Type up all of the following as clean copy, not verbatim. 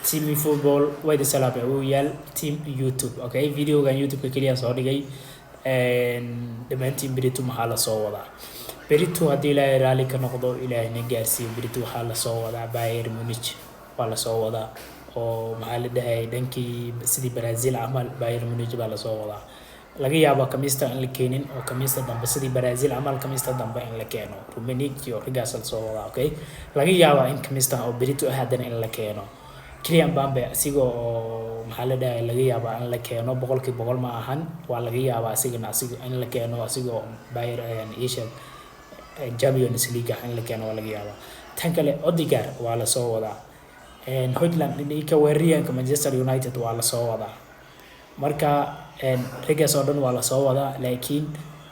team football way salaam uu yaal team YouTube okay videogan YouTube kaliya soo dhigay dhammaantiin berito maxaa la soo wadaa berito haddii ilaahay raali ka noqdo ilaahay na gaarsiiyo berito waxaa la soo wadaa Bayern Munich waa la soo wadaa oo maxaa la dhahay dhankii sidii Brazil camal Bayern Munich baa la soo wadaa laga yaabo kamista in la keenin oo kamista dambe sidii Brazil camal kamista dambe in la keeno Rummenigge iyo rigaas la soo wadaa okay laga yaabo in kamista oo berito haddana in la keeno Kylian Mbappe asigoo maxaa la dhahay laga yaabo in la keeno 100% ma ahan waa laga yaabo asigana in la keeno asigoo Bayern Asia Champions League in la keeno waa laga yaabo tan kale Odegaard waa la soo wadaa Hojlund ninka weeraryahanka Manchester United waa la soo wadaa marka rigaas oo dhan waa la soo wadaa laakiin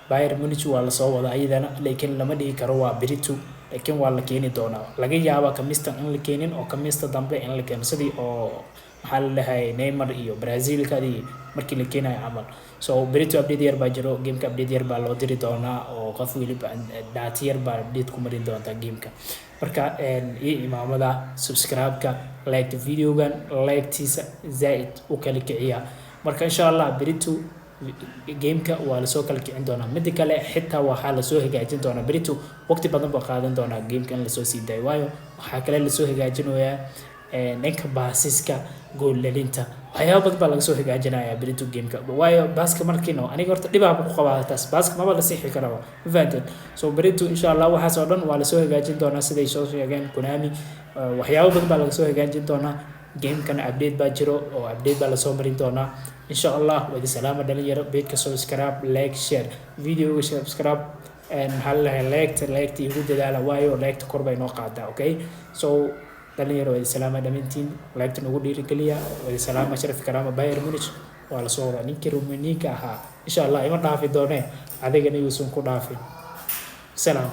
Bayern Munich waa la soo wadaa ayadana laakiin lama dhigi karo waa berito laakiin waa la keeni doonaa laga yaabo kamista in la keenin oo kamista dambe in la keeno sidii oo maxaa la dhahay Neymar iyo Brazil kadii markii la keenay camal so berito update yar baa jiro gameka update yar baa loo diri doonaa oo qof waliba data yar baa update ku marin doonta gameka marka imaamada subscribe-ka like videogan like-tiisa zaid u kala kiciya marka insha Allah berito gameka waa la soo kala kicin doonaa mid kale xitaa waxa la soo hagaajin doonaa berito waqti badan baa qaadan doonaa gameka in la soo sii daayo waayo waxa kale la soo hagaajinayaa ninka baasiska gool lalinta waxyaabo badan baa laga soo hagaajinayaa berito gameka waayo baaska markiino aniga horta dhibaha ku qabaa taas baaska ma la sixi karo fahanteen so berito insha Allah waxa soo dhan waa la soo hagaajin doonaa siday soo sheegeen Konami waxyaabo badan baa laga soo hagaajin doonaa game-kan update baa jiro oo update baa la soo marin doonaa insha Allah wadi salaama dhalinyaro beedka subscribe like share video subscribe and hal like igu dadaala waayo like kor bay noo qaadaa okay so dhalinyaro wadi salaama dhamintiin like nagu dhiirigeliya wadi salaama sharaf karaama Bayern Munich waa la soo wadaa ninkii Rummenigge ahaa insha Allah ima dhaafi doonee adigana yuusan ku dhaafin salaam